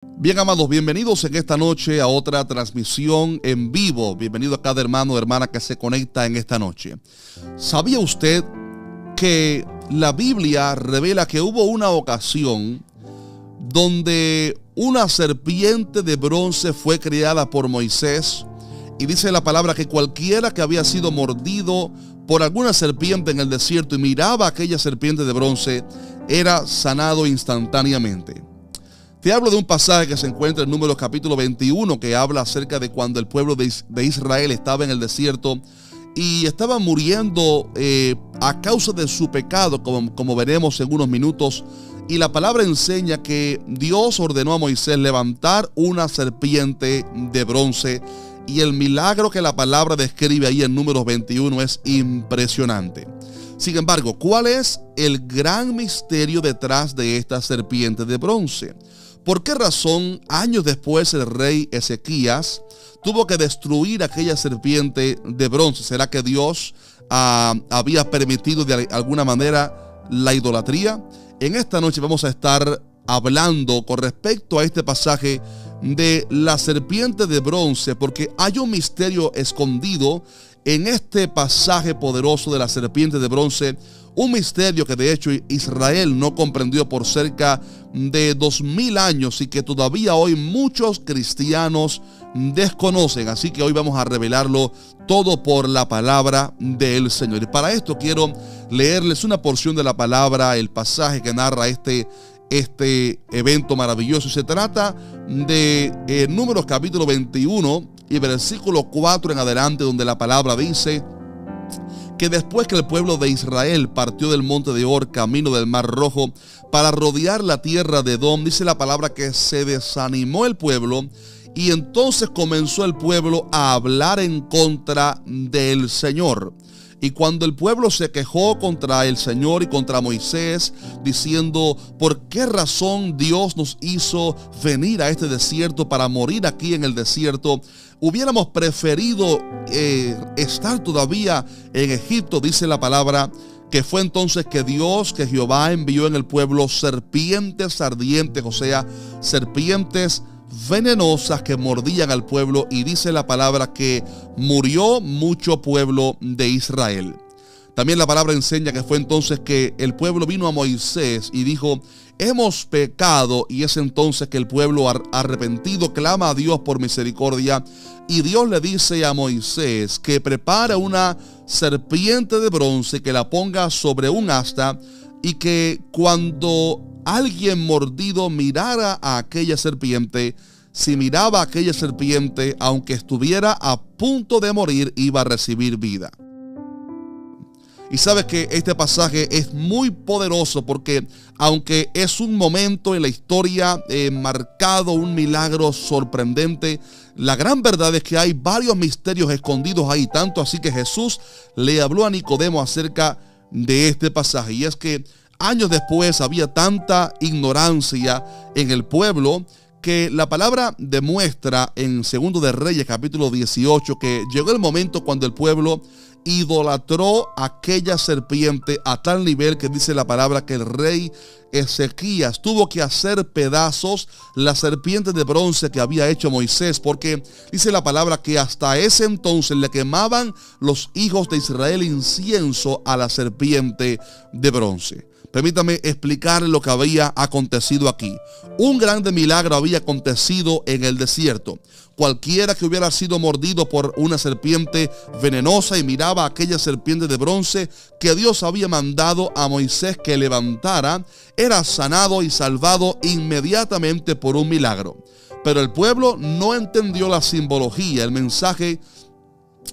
Bien, amados, bienvenidos en esta noche a otra transmisión en vivo. Bienvenido a cada hermano o hermana que se conecta en esta noche. ¿Sabía usted que la Biblia revela que hubo una ocasión donde una serpiente de bronce fue creada por Moisés? Y dice la palabra que cualquiera que había sido mordido por alguna serpiente en el desierto y miraba a aquella serpiente de bronce era sanado instantáneamente. Te hablo de un pasaje que se encuentra en Números capítulo 21, que habla acerca de cuando el pueblo de Israel estaba en el desierto y estaba muriendo a causa de su pecado, como veremos en unos minutos. Y la palabra enseña que Dios ordenó a Moisés levantar una serpiente de bronce, y el milagro que la palabra describe ahí en Números 21 es impresionante. Sin embargo, ¿cuál es el gran misterio detrás de esta serpiente de bronce? ¿Por qué razón años después el rey Ezequías tuvo que destruir aquella serpiente de bronce? ¿Será que Dios había permitido de alguna manera la idolatría? En esta noche vamos a estar hablando con respecto a este pasaje de la serpiente de bronce, porque hay un misterio escondido en este pasaje poderoso de la serpiente de bronce. Un misterio que de hecho Israel no comprendió por cerca de 2000 años y que todavía hoy muchos cristianos desconocen. Así que hoy vamos a revelarlo todo por la palabra del Señor. Y para esto quiero leerles una porción de la palabra, el pasaje que narra este evento maravilloso. Se trata de Números capítulo 21 y versículo 4 en adelante, donde la palabra dice que después que el pueblo de Israel partió del monte de Or, camino del Mar Rojo, para rodear la tierra de Edom, dice la palabra que se desanimó el pueblo, y entonces comenzó el pueblo a hablar en contra del Señor. Y cuando el pueblo se quejó contra el Señor y contra Moisés, diciendo: ¿por qué razón Dios nos hizo venir a este desierto para morir aquí en el desierto? Hubiéramos preferido estar todavía en Egipto. Dice la palabra que fue entonces que Jehová envió en el pueblo serpientes ardientes, o sea, serpientes venenosas que mordían al pueblo, y dice la palabra que murió mucho pueblo de Israel. También la palabra enseña que fue entonces que el pueblo vino a Moisés y dijo: hemos pecado, y es entonces que el pueblo arrepentido clama a Dios por misericordia, y Dios le dice a Moisés que prepare una serpiente de bronce, que la ponga sobre un asta, y que cuando alguien mordido mirara a aquella serpiente, si miraba a aquella serpiente, aunque estuviera a punto de morir, iba a recibir vida. Y sabes que este pasaje es muy poderoso, porque aunque es un momento en la historia marcado, un milagro sorprendente, la gran verdad es que hay varios misterios escondidos ahí. Tanto así que Jesús le habló a Nicodemo acerca de este pasaje. Y es que años después había tanta ignorancia en el pueblo que la palabra demuestra en Segundo de Reyes capítulo 18 que llegó el momento cuando el pueblo idolatró aquella serpiente a tal nivel que dice la palabra que el rey Ezequías tuvo que hacer pedazos la serpiente de bronce que había hecho Moisés, porque dice la palabra que hasta ese entonces le quemaban los hijos de Israel incienso a la serpiente de bronce. Permítame explicar lo que había acontecido aquí. Un grande milagro había acontecido en el desierto. Cualquiera que hubiera sido mordido por una serpiente venenosa y miraba a aquella serpiente de bronce que Dios había mandado a Moisés que levantara, era sanado y salvado inmediatamente por un milagro. Pero el pueblo no entendió la simbología, el mensaje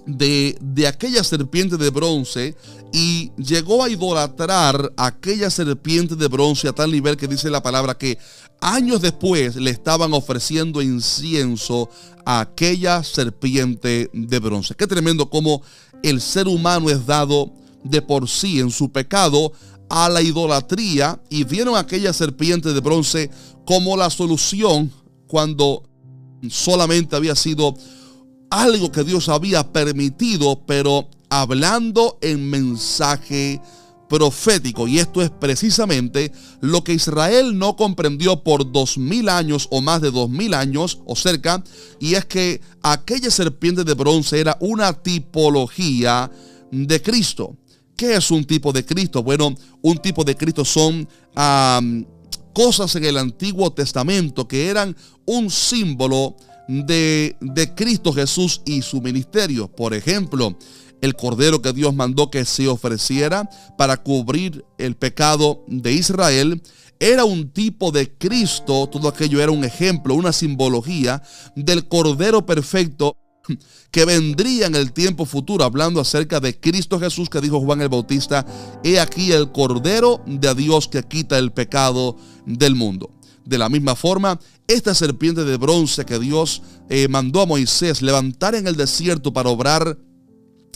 de aquella serpiente de bronce, y llegó a idolatrar aquella serpiente de bronce a tal nivel que dice la palabra que años después le estaban ofreciendo incienso a aquella serpiente de bronce. Qué tremendo cómo el ser humano es dado de por sí en su pecado a la idolatría, y vieron a aquella serpiente de bronce como la solución cuando solamente había sido algo que Dios había permitido, pero hablando en mensaje profético, y esto es precisamente lo que Israel no comprendió por 2000 años o más de 2000 años o cerca, y es que aquella serpiente de bronce era una tipología de Cristo. ¿Qué es un tipo de Cristo? Bueno, un tipo de Cristo son cosas en el Antiguo Testamento que eran un símbolo de Cristo Jesús y su ministerio. Por ejemplo, el cordero que Dios mandó que se ofreciera para cubrir el pecado de Israel era un tipo de Cristo. Todo aquello era un ejemplo, una simbología del cordero perfecto que vendría en el tiempo futuro, hablando acerca de Cristo Jesús, que dijo Juan el Bautista: he aquí el cordero de Dios que quita el pecado del mundo. De la misma forma, esta serpiente de bronce que Dios mandó a Moisés levantar en el desierto para obrar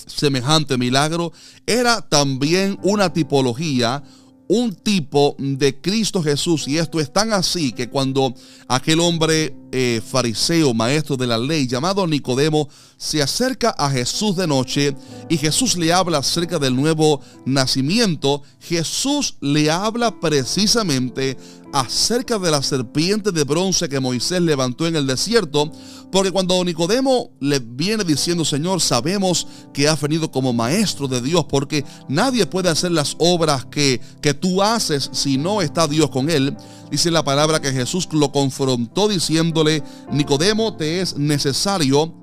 semejante milagro, era también una tipología, un tipo de Cristo Jesús. Y esto es tan así que cuando aquel hombre fariseo, maestro de la ley, llamado Nicodemo, se acerca a Jesús de noche y Jesús le habla acerca del nuevo nacimiento, Jesús le habla precisamente acerca de la serpiente de bronce que Moisés levantó en el desierto, porque cuando Nicodemo le viene diciendo: Señor, sabemos que has venido como maestro de Dios, porque nadie puede hacer las obras que tú haces si no está Dios con él, dice la palabra que Jesús lo confrontó diciéndole: Nicodemo, te es necesario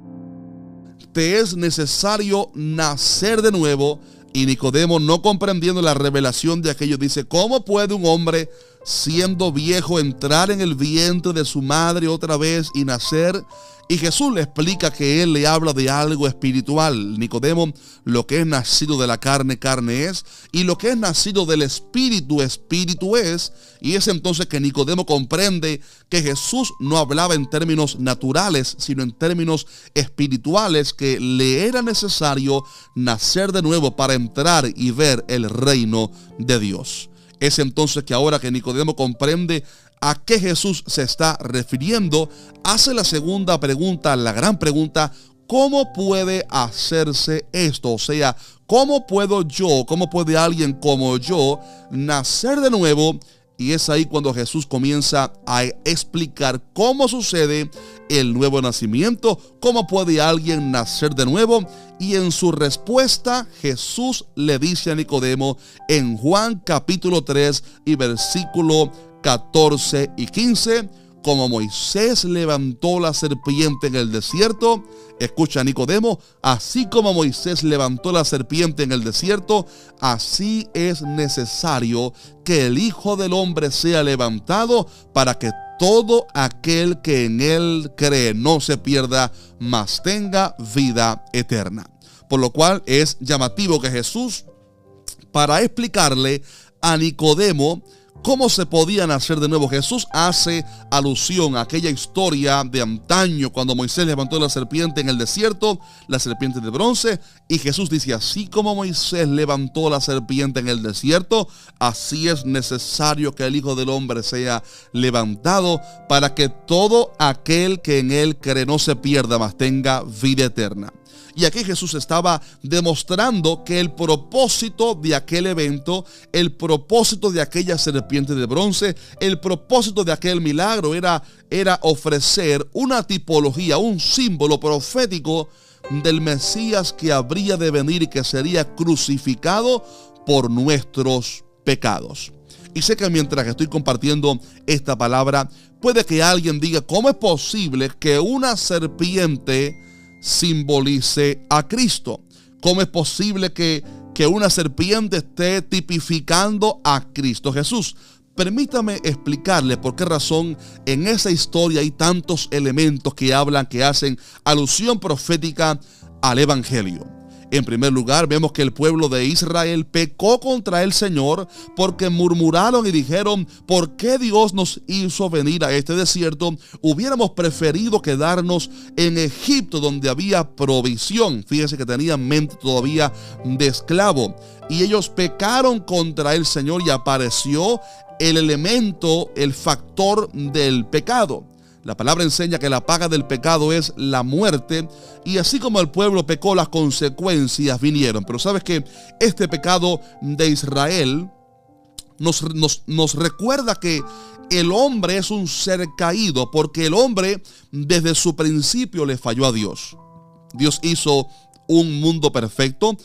nacer de nuevo. Y Nicodemo, no comprendiendo la revelación de aquello, dice: ¿cómo puede un hombre siendo viejo entrar en el vientre de su madre otra vez y nacer? Y Jesús le explica que él le habla de algo espiritual. Nicodemo, lo que es nacido de la carne, carne es, y lo que es nacido del espíritu, espíritu es. Y es entonces que Nicodemo comprende que Jesús no hablaba en términos naturales, sino en términos espirituales, que le era necesario nacer de nuevo para entrar y ver el reino de Dios. Es entonces que ahora que Nicodemo comprende a qué Jesús se está refiriendo, hace la segunda pregunta, la gran pregunta: ¿cómo puede hacerse esto? O sea, ¿cómo puede alguien como yo nacer de nuevo? Y es ahí cuando Jesús comienza a explicar cómo sucede el nuevo nacimiento, cómo puede alguien nacer de nuevo. Y en su respuesta, Jesús le dice a Nicodemo en Juan capítulo 3 y versículo 14 y 15: como Moisés levantó la serpiente en el desierto, escucha Nicodemo, así como Moisés levantó la serpiente en el desierto, así es necesario que el Hijo del Hombre sea levantado, para que todo aquel que en él cree no se pierda, mas tenga vida eterna. Por lo cual es llamativo que Jesús, para explicarle a Nicodemo cómo se podía nacer de nuevo, Jesús hace alusión a aquella historia de antaño cuando Moisés levantó la serpiente en el desierto, la serpiente de bronce, y Jesús dice: así como Moisés levantó la serpiente en el desierto, así es necesario que el Hijo del Hombre sea levantado, para que todo aquel que en él cree no se pierda, mas tenga vida eterna. Y aquí Jesús estaba demostrando que el propósito de aquel evento, el propósito de aquella serpiente de bronce, el propósito de aquel milagro era ofrecer una tipología, un símbolo profético del Mesías que habría de venir y que sería crucificado por nuestros pecados. Y sé que mientras estoy compartiendo esta palabra, puede que alguien diga: ¿cómo es posible que una serpiente simbolice a Cristo? ¿Cómo es posible que una serpiente esté tipificando a Cristo Jesús? Permítame explicarle por qué razón en esa historia hay tantos elementos que hacen alusión profética al Evangelio. En primer lugar, vemos que el pueblo de Israel pecó contra el Señor porque murmuraron y dijeron: ¿por qué Dios nos hizo venir a este desierto? Hubiéramos preferido quedarnos en Egipto, donde había provisión. Fíjense que tenían mente todavía de esclavo. Y ellos pecaron contra el Señor y apareció el elemento, el factor del pecado. La palabra enseña que la paga del pecado es la muerte, y así como el pueblo pecó, las consecuencias vinieron. Pero sabes que este pecado de Israel nos recuerda que el hombre es un ser caído, porque el hombre desde su principio le falló a Dios. Dios hizo un mundo perfecto.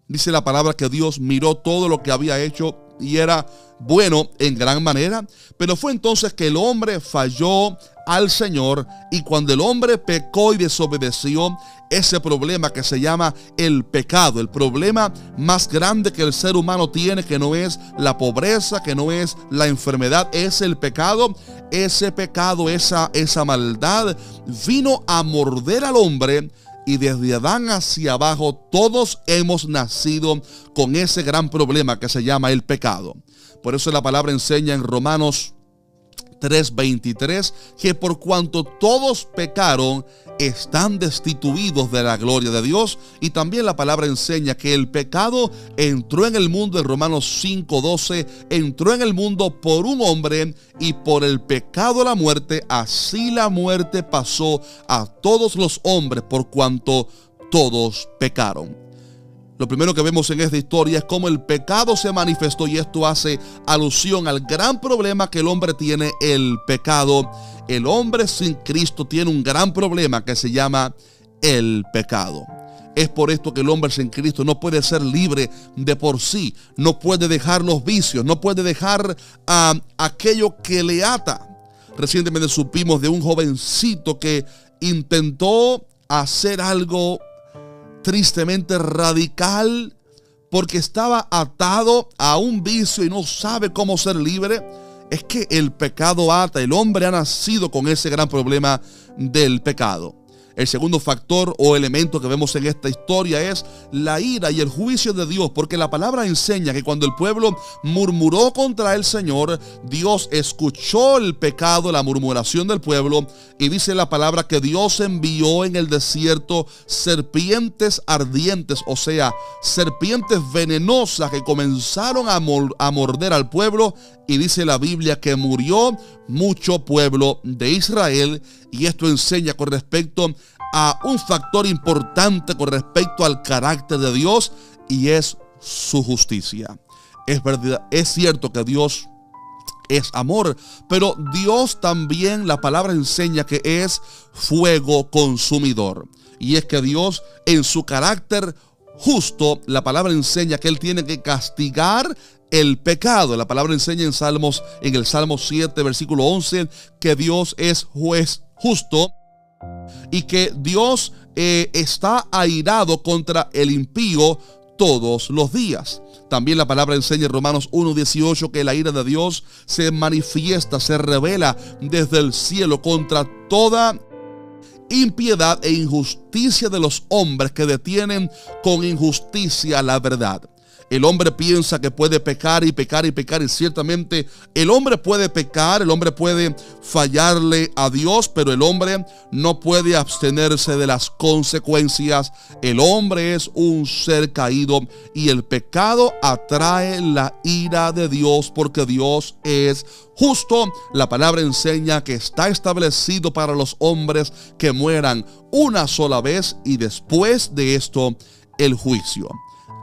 Dice la palabra que Dios miró todo lo que había hecho y era bueno en gran manera, pero fue entonces que el hombre falló al Señor, y cuando el hombre pecó y desobedeció, ese problema que se llama el pecado, el problema más grande que el ser humano tiene, que no es la pobreza, que no es la enfermedad, es el pecado. Ese pecado, esa maldad vino a morder al hombre, y desde Adán hacia abajo todos hemos nacido con ese gran problema que se llama el pecado. Por eso la palabra enseña en Romanos 3:23 que por cuanto todos pecaron, están destituidos de la gloria de Dios. Y también la palabra enseña que el pecado entró en el mundo, en Romanos 5:12, entró en el mundo por un hombre, y por el pecado la muerte, así la muerte pasó a todos los hombres por cuanto todos pecaron. Lo primero que vemos en esta historia es cómo el pecado se manifestó, y esto hace alusión al gran problema que el hombre tiene, el pecado. El hombre sin Cristo tiene un gran problema que se llama el pecado. Es por esto que el hombre sin Cristo no puede ser libre de por sí, no puede dejar los vicios, no puede dejar aquello que le ata. Recientemente supimos de un jovencito que intentó hacer algo tristemente radical porque estaba atado a un vicio y no sabe cómo ser libre. Es que el pecado ata, el hombre ha nacido con ese gran problema del pecado. El segundo factor o elemento que vemos en esta historia es la ira y el juicio de Dios, porque la palabra enseña que cuando el pueblo murmuró contra el Señor, Dios escuchó el pecado, la murmuración del pueblo, y dice la palabra que Dios envió en el desierto serpientes ardientes, o sea, serpientes venenosas que comenzaron a morder al pueblo, y dice la Biblia que murió mucho pueblo de Israel. Y esto enseña con respecto a un factor importante con respecto al carácter de Dios, y es su justicia. Es verdad, es cierto que Dios es amor, pero Dios también, la palabra enseña que es fuego consumidor. Y es que Dios, en su carácter justo, la palabra enseña que Él tiene que castigar el pecado. La palabra enseña en el Salmo 7, versículo 11, que Dios es juez justo y que Dios está airado contra el impío todos los días. También la palabra enseña en Romanos 1:18 que la ira de Dios se manifiesta, se revela desde el cielo contra toda impiedad e injusticia de los hombres que detienen con injusticia la verdad. El hombre piensa que puede pecar y pecar y pecar, y ciertamente el hombre puede pecar, el hombre puede fallarle a Dios, pero el hombre no puede abstenerse de las consecuencias. El hombre es un ser caído, y el pecado atrae la ira de Dios porque Dios es justo. La palabra enseña que está establecido para los hombres que mueran una sola vez, y después de esto el juicio.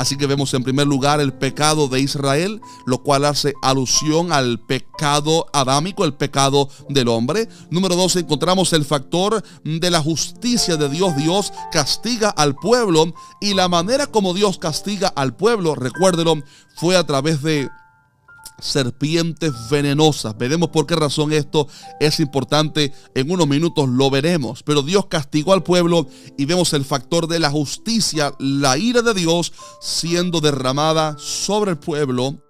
Así que vemos en primer lugar el pecado de Israel, lo cual hace alusión al pecado adámico, el pecado del hombre. Número 2, encontramos el factor de la justicia de Dios. Dios castiga al pueblo, y la manera como Dios castiga al pueblo, recuérdelo, fue a través de serpientes venenosas. Veremos por qué razón esto es importante. En unos minutos lo veremos. Pero Dios castigó al pueblo, y vemos el factor de la justicia, la ira de Dios siendo derramada sobre el pueblo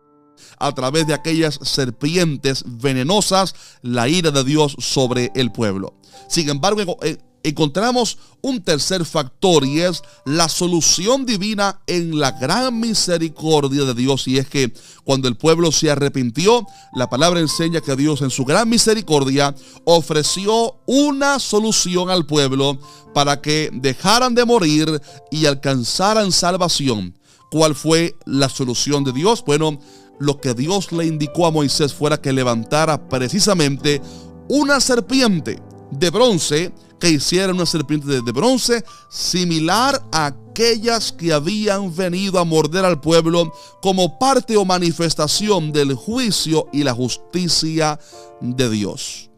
a través de aquellas serpientes venenosas, la ira de Dios sobre el pueblo. Sin embargo, encontramos un tercer factor, y es la solución divina en la gran misericordia de Dios. Y es que cuando el pueblo se arrepintió, la palabra enseña que Dios en su gran misericordia ofreció una solución al pueblo para que dejaran de morir y alcanzaran salvación. ¿Cuál fue la solución de Dios? Bueno, lo que Dios le indicó a Moisés fuera que levantara precisamente una serpiente. de bronce, que hiciera una serpiente de bronce similar a aquellas que habían venido a morder al pueblo como parte o manifestación del juicio y la justicia de Dios.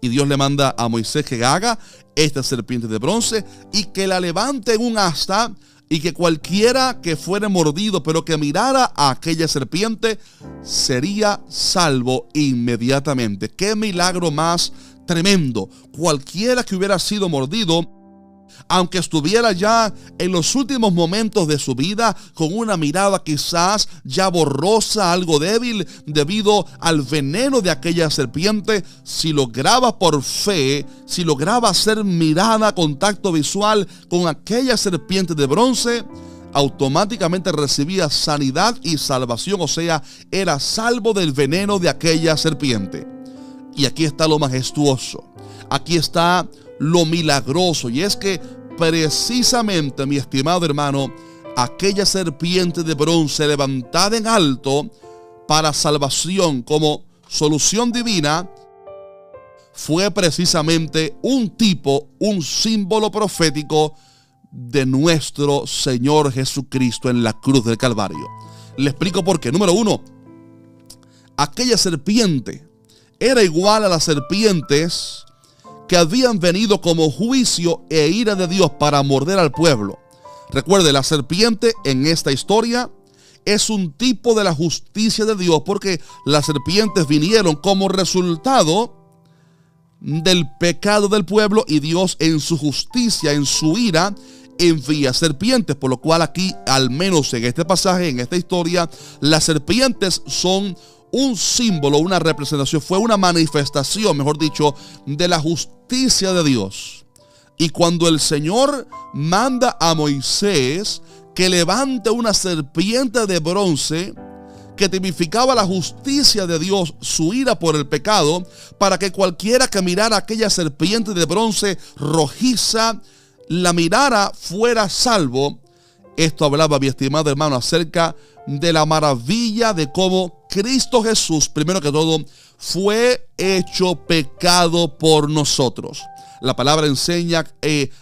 Y Dios le manda a Moisés que haga esta serpiente de bronce y que la levante en un asta, y que cualquiera que fuera mordido pero que mirara a aquella serpiente sería salvo inmediatamente. ¡Qué milagro más tremendo! Cualquiera que hubiera sido mordido, aunque estuviera ya en los últimos momentos de su vida, con una mirada quizás ya borrosa, algo débil debido al veneno de aquella serpiente, si lograba por fe, si lograba hacer mirada, contacto visual con aquella serpiente de bronce, automáticamente recibía sanidad y salvación, o sea, era salvo del veneno de aquella serpiente. Y aquí está lo majestuoso, aquí está lo milagroso, y es que precisamente, mi estimado hermano, aquella serpiente de bronce levantada en alto para salvación como solución divina fue precisamente un tipo, un símbolo profético de nuestro Señor Jesucristo en la cruz del Calvario. Le explico por qué. Número uno, aquella serpiente era igual a las serpientes que habían venido como juicio e ira de Dios para morder al pueblo. Recuerde, la serpiente en esta historia es un tipo de la justicia de Dios, porque las serpientes vinieron como resultado del pecado del pueblo, y Dios en su justicia, en su ira, envía serpientes, por lo cual aquí, al menos en este pasaje, en esta historia, las serpientes son un símbolo, una representación, fue una manifestación, mejor dicho, de la justicia de Dios. Y cuando el Señor manda a Moisés que levante una serpiente de bronce que tipificaba la justicia de Dios, su ira por el pecado, para que cualquiera que mirara aquella serpiente de bronce rojiza, la mirara, fuera salvo. Esto hablaba, mi estimado hermano, acerca de la maravilla de cómo Cristo Jesús, primero que todo, fue hecho pecado por nosotros. La palabra enseña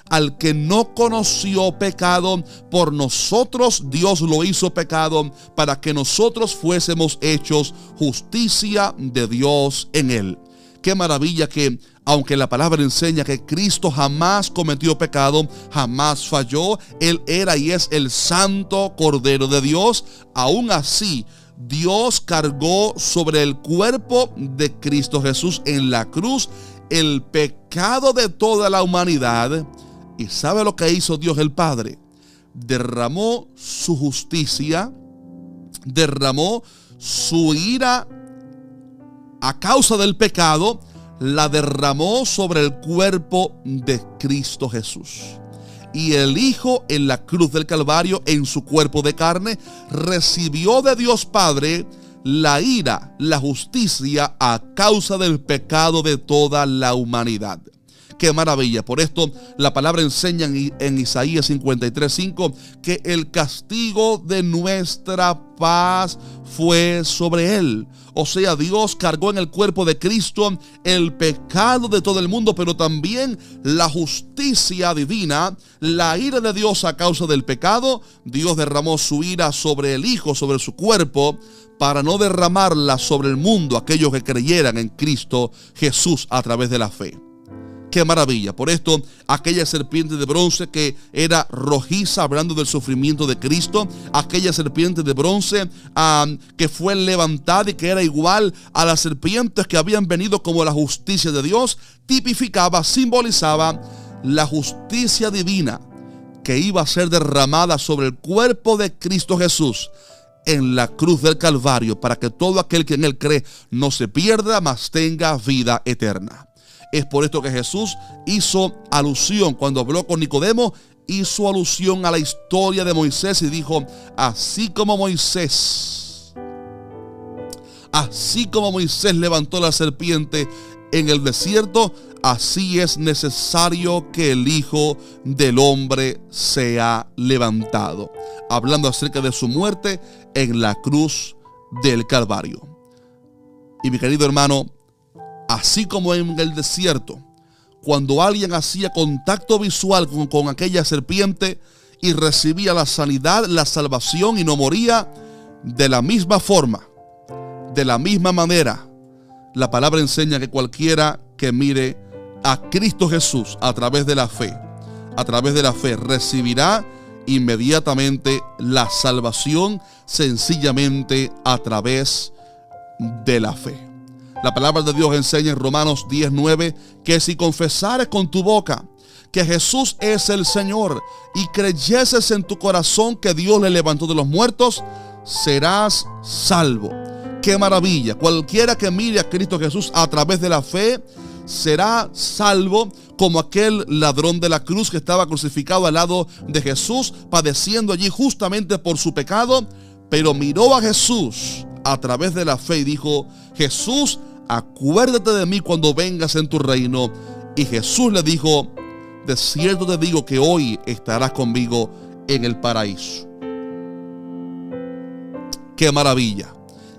al que no conoció pecado, por nosotros Dios lo hizo pecado para que nosotros fuésemos hechos justicia de Dios en él. Qué maravilla que, aunque la palabra enseña que Cristo jamás cometió pecado, jamás falló, Él era y es el santo Cordero de Dios, aún así Dios cargó sobre el cuerpo de Cristo Jesús en la cruz el pecado de toda la humanidad. ¿Y sabe lo que hizo Dios el Padre? Derramó su justicia, derramó su ira a causa del pecado, la derramó sobre el cuerpo de Cristo Jesús. Y el Hijo en la cruz del Calvario, en su cuerpo de carne, recibió de Dios Padre la ira, la justicia a causa del pecado de toda la humanidad. ¡Qué maravilla! Por esto la palabra enseña en Isaías 53:5 que el castigo de nuestra paz fue sobre él. O sea, Dios cargó en el cuerpo de Cristo el pecado de todo el mundo, pero también la justicia divina, la ira de Dios a causa del pecado. Dios derramó su ira sobre el Hijo, sobre su cuerpo, para no derramarla sobre el mundo, aquellos que creyeran en Cristo Jesús a través de la fe. ¡Qué maravilla! Por esto, aquella serpiente de bronce que era rojiza, hablando del sufrimiento de Cristo, aquella serpiente de bronce que fue levantada y que era igual a las serpientes que habían venido como la justicia de Dios, tipificaba, simbolizaba la justicia divina que iba a ser derramada sobre el cuerpo de Cristo Jesús en la cruz del Calvario, para que todo aquel que en él cree no se pierda, mas tenga vida eterna. Es por esto que Jesús hizo alusión, cuando habló con Nicodemo, hizo alusión a la historia de Moisés y dijo: así como Moisés levantó la serpiente en el desierto, así es necesario que el Hijo del Hombre sea levantado. Hablando acerca de su muerte en la cruz del Calvario. Y mi querido hermano, así como en el desierto cuando alguien hacía contacto visual con aquella serpiente y recibía la sanidad, la salvación y no moría, de la misma forma, de la misma manera, la palabra enseña que cualquiera que mire a Cristo Jesús a través de la fe, recibirá inmediatamente la salvación, sencillamente a través de la fe. La palabra de Dios enseña en Romanos 10:9 que si confesares con tu boca que Jesús es el Señor y creyeses en tu corazón que Dios le levantó de los muertos, serás salvo. ¡Qué maravilla! Cualquiera que mire a Cristo Jesús a través de la fe será salvo, como aquel ladrón de la cruz que estaba crucificado al lado de Jesús, padeciendo allí justamente por su pecado, pero miró a Jesús a través de la fe y dijo: Jesús, acuérdate de mí cuando vengas en tu reino. Y Jesús le dijo: de cierto te digo que hoy estarás conmigo en el paraíso. ¡Qué maravilla!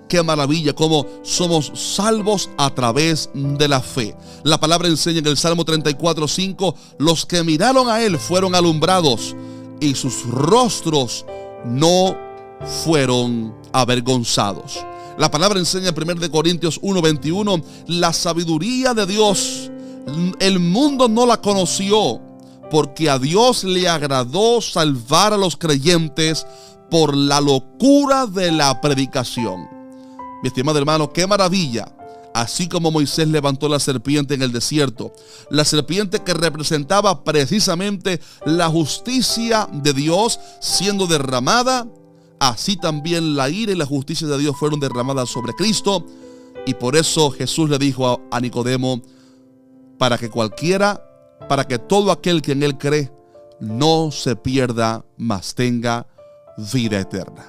¡Qué maravilla! Cómo somos salvos a través de la fe. La palabra enseña en el Salmo 34:5: los que miraron a Él fueron alumbrados y sus rostros no fueron avergonzados. La palabra enseña en 1 Corintios 1:21: la sabiduría de Dios, el mundo no la conoció, porque a Dios le agradó salvar a los creyentes por la locura de la predicación. Mi estimado hermano, qué maravilla. Así como Moisés levantó la serpiente en el desierto, la serpiente que representaba precisamente la justicia de Dios siendo derramada, así también la ira y la justicia de Dios fueron derramadas sobre Cristo. Y por eso Jesús le dijo a Nicodemo: para que todo aquel que en Él cree no se pierda, mas tenga vida eterna.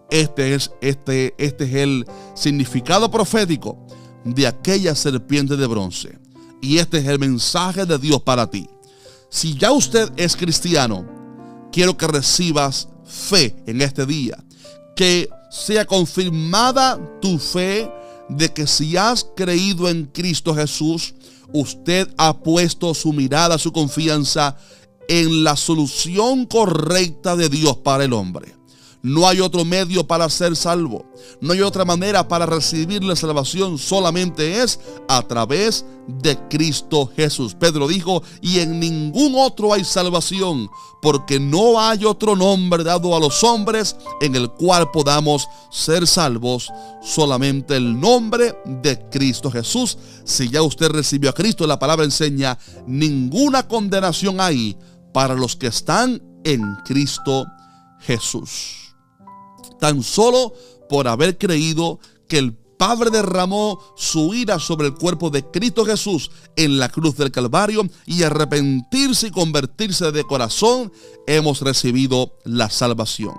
Este es el significado profético de aquella serpiente de bronce. Y este es el mensaje de Dios para ti. Si ya usted es cristiano, quiero que recibas fe en este día. Que sea confirmada tu fe de que si has creído en Cristo Jesús, usted ha puesto su mirada, su confianza en la solución correcta de Dios para el hombre. No hay otro medio para ser salvo. No hay otra manera para recibir la salvación. Solamente es a través de Cristo Jesús. Pedro dijo: y en ningún otro hay salvación, porque no hay otro nombre dado a los hombres en el cual podamos ser salvos, solamente el nombre de Cristo Jesús. Si ya usted recibió a Cristo, la palabra enseña: ninguna condenación hay para los que están en Cristo Jesús. Tan solo por haber creído que el Padre derramó su ira sobre el cuerpo de Cristo Jesús en la cruz del Calvario y arrepentirse y convertirse de corazón, hemos recibido la salvación.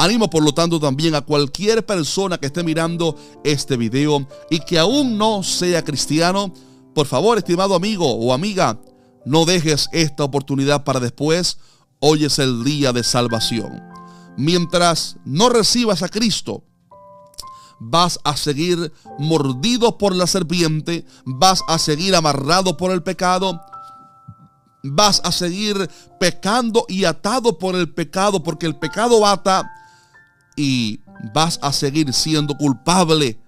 Animo por lo tanto también a cualquier persona que esté mirando este video y que aún no sea cristiano. Por favor, estimado amigo o amiga, no dejes esta oportunidad para después. Hoy es el día de salvación. Mientras no recibas a Cristo, vas a seguir mordido por la serpiente, vas a seguir amarrado por el pecado, vas a seguir pecando y atado por el pecado, porque el pecado ata, y vas a seguir siendo culpable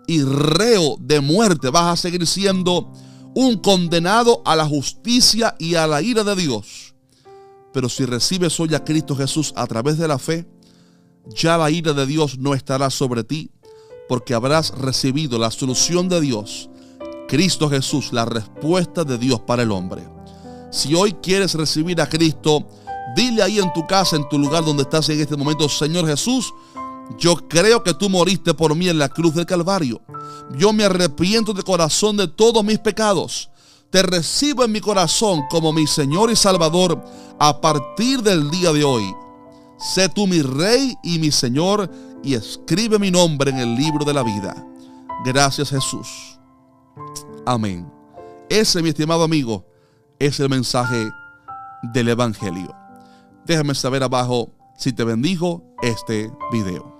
y reo de muerte. Vas a seguir siendo un condenado a la justicia y a la ira de Dios. Pero si recibes hoy a Cristo Jesús a través de la fe, ya la ira de Dios no estará sobre ti, porque habrás recibido la solución de Dios, Cristo Jesús, la respuesta de Dios para el hombre. Si hoy quieres recibir a Cristo, dile ahí en tu casa, en tu lugar donde estás en este momento: Señor Jesús, yo creo que tú moriste por mí en la cruz del Calvario. Yo me arrepiento de corazón de todos mis pecados. Te recibo en mi corazón como mi Señor y Salvador a partir del día de hoy. Sé tú mi Rey y mi Señor, y escribe mi nombre en el libro de la vida. Gracias, Jesús. Amén. Ese, mi estimado amigo, es el mensaje del Evangelio. Déjame saber abajo si te bendijo este video.